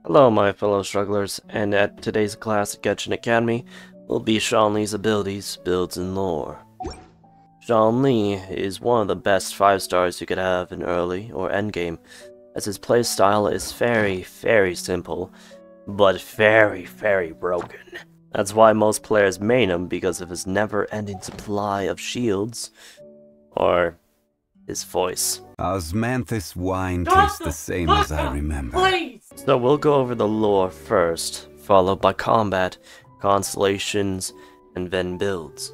Hello my fellow strugglers, and at today's class at Genshin Academy will be Zhongli's abilities, builds, and lore. Zhongli is one of the best 5 stars you could have in early or endgame, as his playstyle is very simple, but very broken. That's why most players main him, because of his never-ending supply of shields, or his voice. Osmanthus wine tastes the same as I remember. Please! So we'll go over the lore first, followed by combat, constellations, and then builds.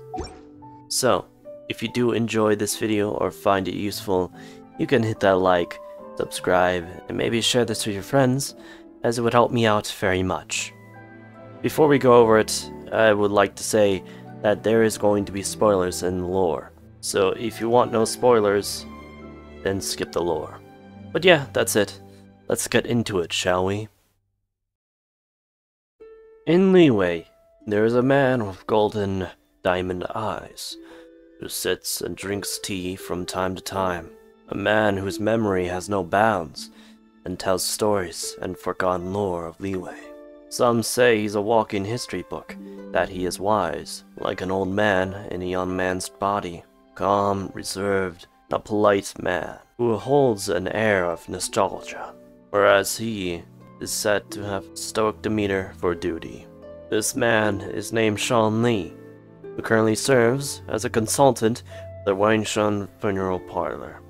So, if you do enjoy this video or find it useful, you can hit that like, subscribe, and maybe share this with your friends, as it would help me out very much. Before we go over it, I would like to say that there is going to be spoilers in the lore. So if you want no spoilers, then skip the lore. But yeah, that's it. Let's get into it, shall we? In Liyue, there is a man with golden diamond eyes, who sits and drinks tea from time to time. A man whose memory has no bounds, and tells stories and forgotten lore of Liyue. Some say he's a walking history book, that he is wise, like an old man in a young man's body, calm, reserved, a polite man, who holds an air of nostalgia, whereas he is said to have stoic demeanor for duty. This man is named Zhongli, who currently serves as a consultant at the Wangshan Funeral Parlor.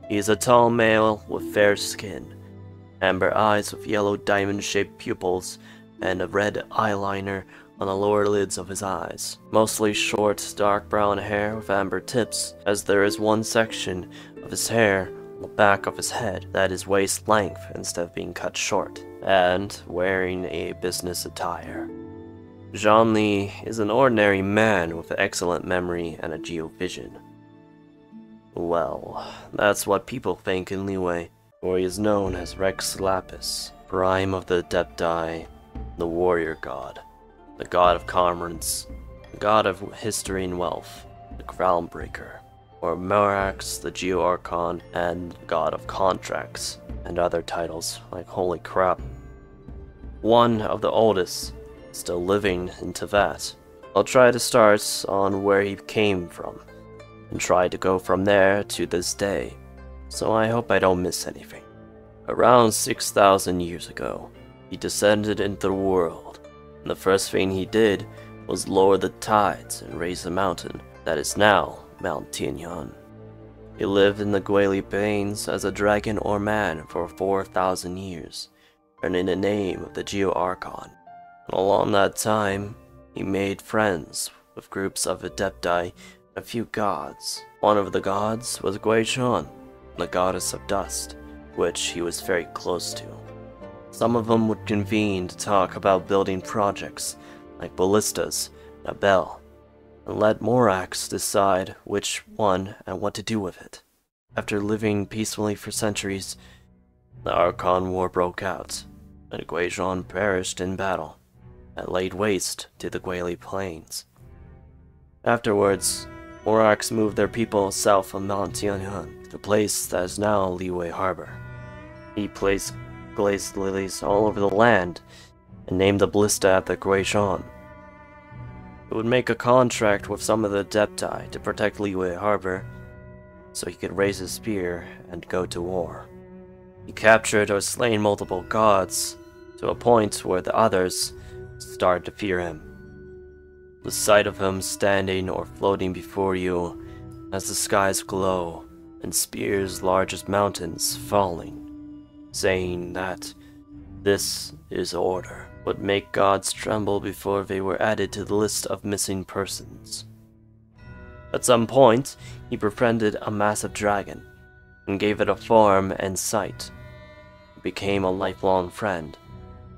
He is a tall male with fair skin, amber eyes with yellow diamond-shaped pupils, and a red eyeliner on the lower lids of his eyes. Mostly short, dark brown hair with amber tips, as there is one section of his hair on the back of his head that is waist length instead of being cut short, and wearing a business attire. Zhongli is an ordinary man with excellent memory and a geovision. Well, that's what people think in Liyue, for he is known as Rex Lapis, prime of the Adepti, the warrior god, the god of commerce, the god of history and wealth, the groundbreaker, or Morax, the Geo-Archon, and god of contracts, and other titles like holy crap. One of the oldest, still living in Teyvat. I'll try to start on where he came from, and try to go from there to this day, so I hope I don't miss anything. Around 6,000 years ago, he descended into the world, and the first thing he did was lower the tides and raise the mountain that is now Mount Tianyan. He lived in the Guili Plains as a dragon or man for 4,000 years, earning the name of the Geo-Archon. And along that time, he made friends with groups of Adepti and a few gods. One of the gods was Guishan, the goddess of dust, which he was very close to. Some of them would convene to talk about building projects, like ballistas, and a bell, and let Morax decide which one and what to do with it. After living peacefully for centuries, the Archon War broke out, and Guishan perished in battle, and laid waste to the Guili Plains. Afterwards, Morax moved their people south of Mount Tianyan, the place that is now Liyue Harbor. He placed glazed lilies all over the land, and named the ballista after Guishan. He would make a contract with some of the Adepti to protect Liyue Harbor, so he could raise his spear and go to war. He captured or slain multiple gods, to a point where the others started to fear him. The sight of him standing or floating before you as the skies glow and spears large as mountains falling, saying that this is order, would make gods tremble before they were added to the list of missing persons. At some point, he befriended a massive dragon, and gave it a form and sight. He became a lifelong friend,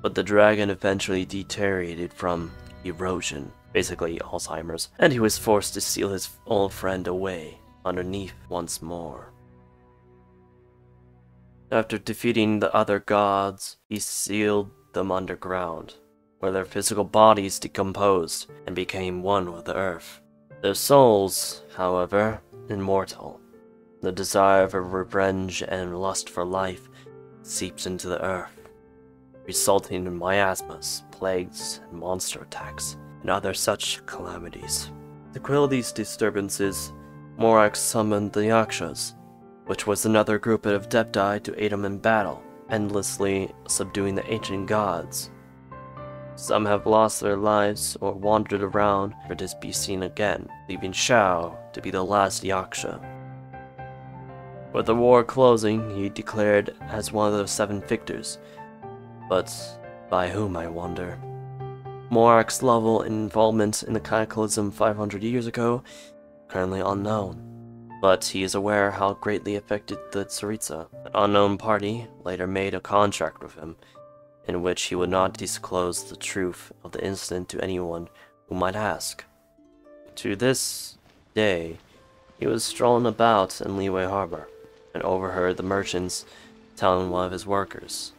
but the dragon eventually deteriorated from erosion, basically Alzheimer's, and he was forced to seal his old friend away underneath once more. After defeating the other gods, he sealed them underground, where their physical bodies decomposed and became one with the earth. Their souls, however, immortal. The desire for revenge and lust for life seeps into the earth. resulting in miasmas, plagues, and monster attacks, and other such calamities. To quell these disturbances, Morax summoned the Yakshas, which was another group of Depti to aid him in battle, endlessly subduing the ancient gods. Some have lost their lives or wandered around for to be seen again, leaving Shao to be the last Yaksha. With the war closing, he declared as one of the 7 victors, but by whom, I wonder? Morax's level involvement in the Cataclysm 500 years ago, currently unknown, but he is aware how greatly affected the Tsaritsa. An unknown party later made a contract with him, in which he would not disclose the truth of the incident to anyone who might ask. To this day, he was strolling about in Liyue Harbor, and overheard the merchants telling one of his workers,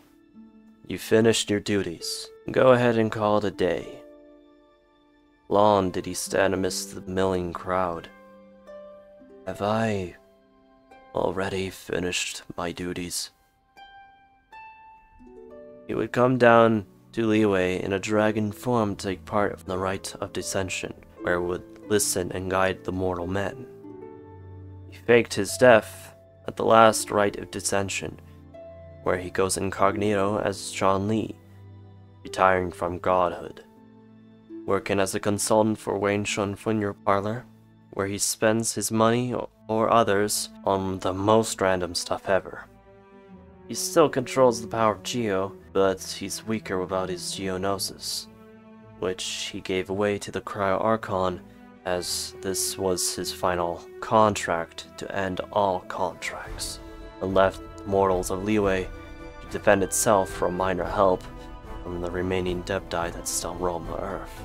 "You finished your duties. Go ahead and call it a day." Long did he stand amidst the milling crowd. "Have I already finished my duties?" He would come down to Liyue in a dragon form to take part in the rite of descension, where he would listen and guide the mortal men. He faked his death at the last rite of descension, where he goes incognito as To Zhongli, retiring from godhood, working as a consultant for Wayne Shun Funeral Parlor, where he spends his money or others on the most random stuff ever. He still controls the power of Geo, but he's weaker without his Geonosis, which he gave away to the Cryo Archon, as this was his final contract to end all contracts, and left the mortals of Liyue to defend itself from minor help from the remaining Depti that still roam the earth.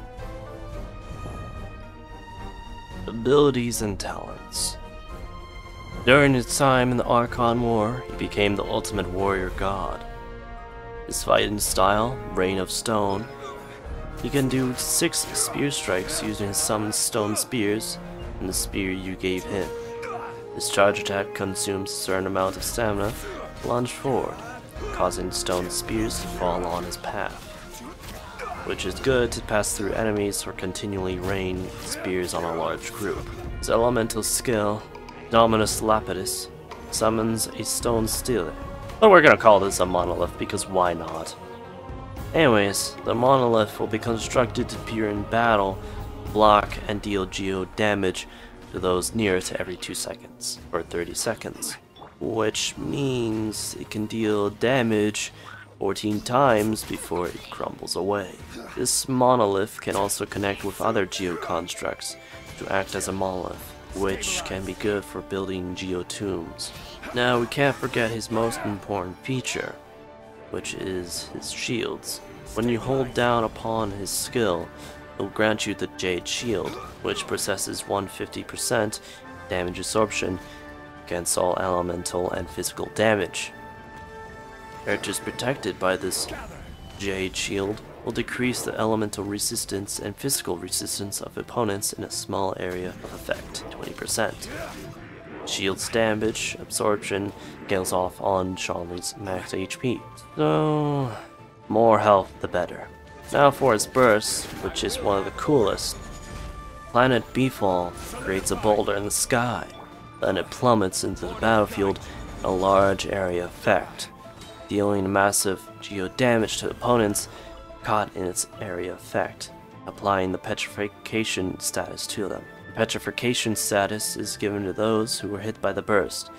Abilities and talents. During his time in the Archon War, he became the ultimate warrior god. His fighting style, Rain of Stone, he can do 6 spear strikes using his summoned stone spears and the spear you gave him. His charge attack consumes a certain amount of stamina to lunge forward, causing stone spears to fall on his path, which is good to pass through enemies or continually rain spears on a large group. His elemental skill, Dominus Lapidus, summons a stone stele. But we're gonna call this a monolith because why not? Anyways, the monolith will be constructed to appear in battle, block, and deal geo damage to those near it every 2 seconds, or 30 seconds. Which means it can deal damage 14 times before it crumbles away. This monolith can also connect with other geo constructs to act as a monolith, which can be good for building geotombs. Now we can't forget his most important feature, which is his shields. When you hold down upon his skill, it will grant you the Jade Shield, which possesses 150% damage absorption against all elemental and physical damage. Characters protected by this Jade Shield will decrease the elemental resistance and physical resistance of opponents in a small area of effect, 20%. Shield's damage absorption scales off on Zhongli's max HP, so more health the better. Now for his burst, which is one of the coolest. Planet Beefall creates a boulder in the sky, then it plummets into the battlefield in a large area effect, dealing massive geo damage to opponents caught in its area effect, applying the petrification status to them. The petrification status is given to those who were hit by the burst,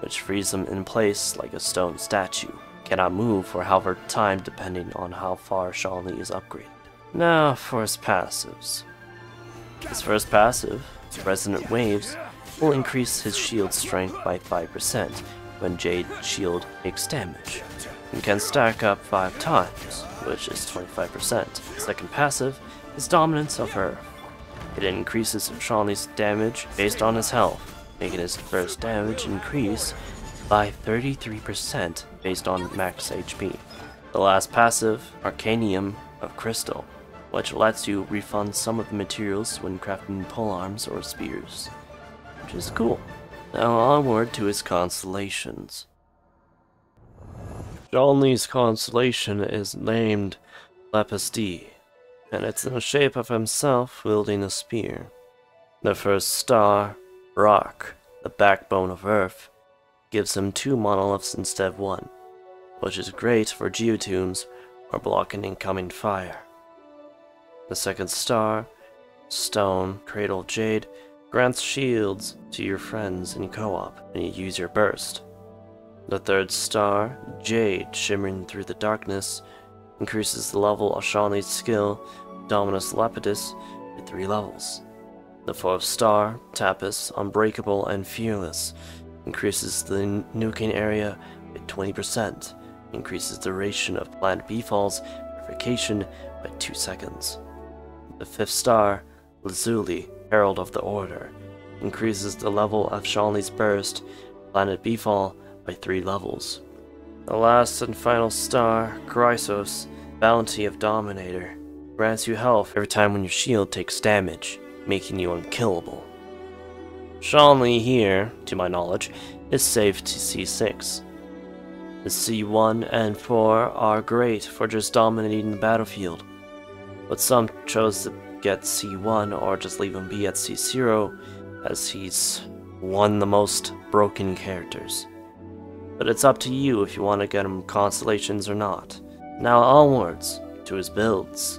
which frees them in place like a stone statue. Cannot move for however time depending on how far Zhongli is upgraded. Now for his passives. His first passive, Resonant Waves, will increase his shield strength by 5% when Jade Shield takes damage, and can stack up 5 times, which is 25%. Second passive is Dominance of Earth. It increases Zhongli's damage based on his health, making his first damage increase by 33% based on max HP. The last passive, Arcanium of Crystal, which lets you refund some of the materials when crafting polearms or spears, which is cool. Now onward to his constellations. Zhongli's constellation is named Lapis D, and it's in the shape of himself wielding a spear. The first star, Rock, the backbone of Earth, gives him 2 monoliths instead of 1, which is great for geotombs or blocking incoming fire. The second star, Stone, Cradle Jade, grants shields to your friends in co-op when you use your burst. The third star, Jade, shimmering through the darkness, increases the level of Zhongli's skill, Dominus Lapidus, to 3 levels. The fourth star, Tapis, Unbreakable and Fearless, increases the nuking area by 20%, increases the duration of planned bfalls purification by 2 seconds. The fifth star, Lazuli, Herald of the Order, increases the level of Zhongli's burst, planet bfall, by 3 levels. The last and final star, Chrysos, Bounty of Dominator, grants you health every time when your shield takes damage, making you unkillable. Zhongli here, to my knowledge, is safe to C6. The C1 and 4 are great for just dominating the battlefield, but some chose to get C1 or just leave him be at C0, as he's one of the most broken characters. But it's up to you if you want to get him constellations or not. Now onwards to his builds.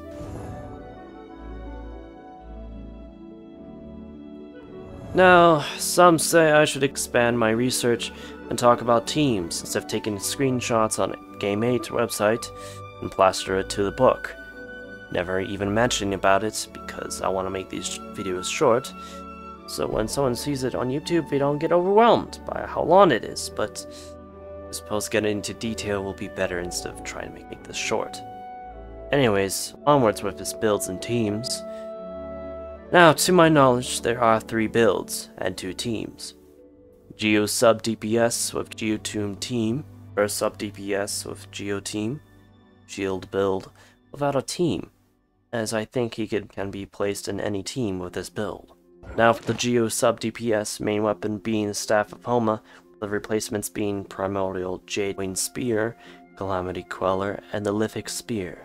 Now, some say I should expand my research and talk about teams instead of taking screenshots on Game 8's website and plaster it to the book. Never even mentioning about it because I want to make these videos short, so when someone sees it on YouTube they don't get overwhelmed by how long it is, but I suppose getting into detail will be better instead of trying to make this short. Anyways, onwards with his builds and teams. Now, to my knowledge, there are 3 builds and 2 teams. Geo Sub DPS with Geotomb Team, or Sub DPS with Geo Team, Shield build without a team, as I think he can be placed in any team with this build. Now for the Geo Sub DPS, main weapon being the Staff of Homa, the replacements being Primordial Jade Winged Spear, Calamity Queller, and the Lithic Spear.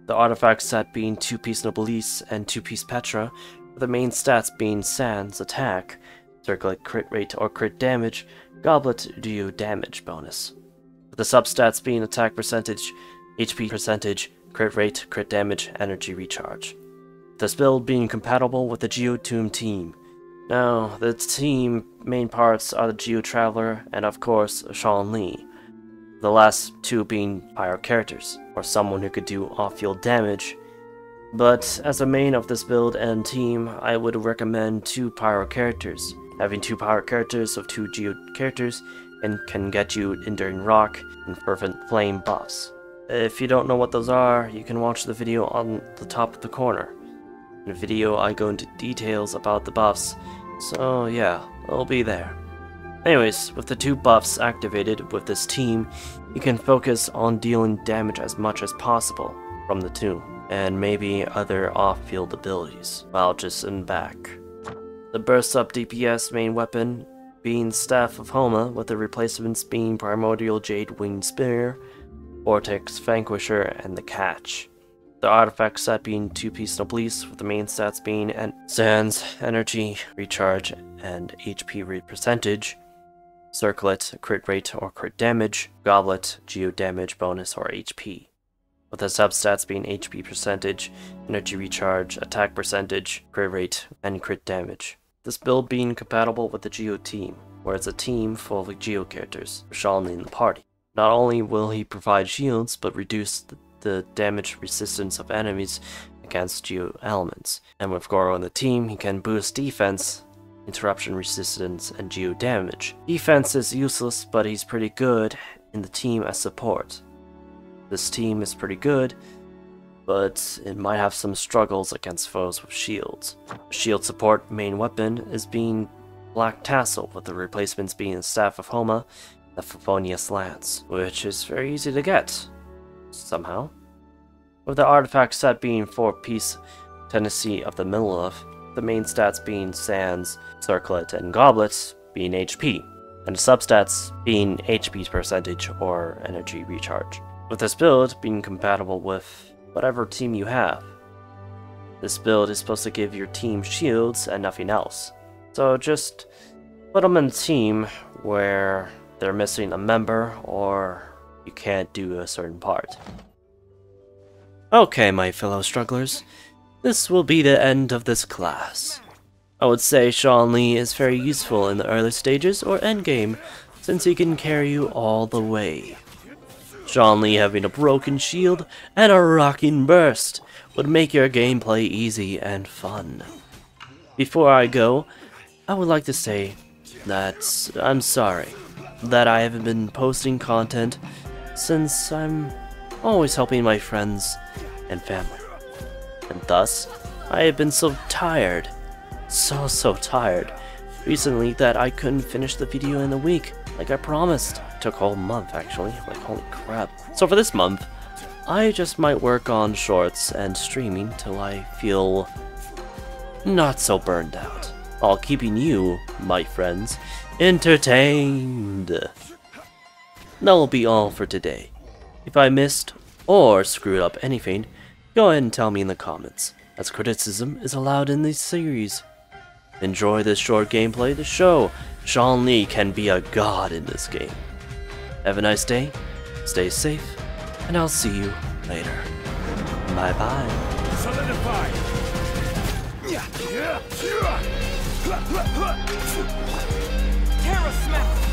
The artifact set being 2-piece Nobilis and 2-piece Petra, with the main stats being Sans, Attack, Circlet Crit Rate or Crit Damage, Goblet do Damage bonus. With the substats being Attack Percentage, HP Percentage, Crit Rate, Crit Damage, Energy Recharge. This build being compatible with the Geotomb team. Now, the team main parts are the Geo Traveler and of course Zhongli. The last 2 being pyro characters, or someone who could do off-field damage. But as a main of this build and team, I would recommend 2 pyro characters. Having 2 pyro characters of 2 Geo characters and can get you Enduring Rock and Fervent Flame buffs. If you don't know what those are, you can watch the video on the top of the corner. In the video I go into details about the buffs, so yeah, it'll be there. Anyways, with the 2 buffs activated with this team, you can focus on dealing damage as much as possible from the 2, and maybe other off-field abilities, while just in back. The Burst Up DPS main weapon being Staff of Homa, with the replacements being Primordial Jade Winged Spear, Vortex Vanquisher, and the Catch. The artifact set being 2-piece Nobilis, with the main stats being Sans, Energy, Recharge, and HP percentage, Circlet, Crit Rate or Crit Damage, Goblet, Geo Damage bonus or HP. With the substats being HP percentage, Energy Recharge, Attack percentage, Crit Rate, and Crit Damage. This build being compatible with the Geo team, where it's a team full of Geo characters, with Zhongli in the party. Not only will he provide shields, but reduce the damage resistance of enemies against Geo elements. And with Goro in the team, he can boost defense, interruption resistance, and Geo damage. Defense is useless, but he's pretty good in the team as support. This team is pretty good, but it might have some struggles against foes with shields. Shield support main weapon is being Black Tassel, with the replacements being the Staff of Homa and the Favonius Lance, which is very easy to get, somehow. With the artifact set being 4-piece Tennessee of the Middle of, the main stats being Sans, Circlet, and Goblet being HP. and the substats being HP percentage or energy recharge, with this build being compatible with whatever team you have. This build is supposed to give your team shields and nothing else, so just put them in a team where they're missing a member or you can't do a certain part. Okay, my fellow strugglers, this will be the end of this class. I would say Zhongli is very useful in the early stages or endgame, since he can carry you all the way. Zhongli having a broken shield and a rocking burst would make your gameplay easy and fun. Before I go, I would like to say that I'm sorry that I haven't been posting content since I'm always helping my friends and family. And thus, I have been so tired, so tired recently that I couldn't finish the video in a week like I promised. It took a whole month actually, like holy crap. So for this month, I just might work on shorts and streaming till I feel not so burned out, while keeping you, my friends, entertained. That will be all for today. If I missed or screwed up anything, go ahead and tell me in the comments, as criticism is allowed in this series. Enjoy this short gameplay to show Zhongli can be a god in this game. Have a nice day, stay safe, and I'll see you later. Bye bye. Solidify. Terra smash.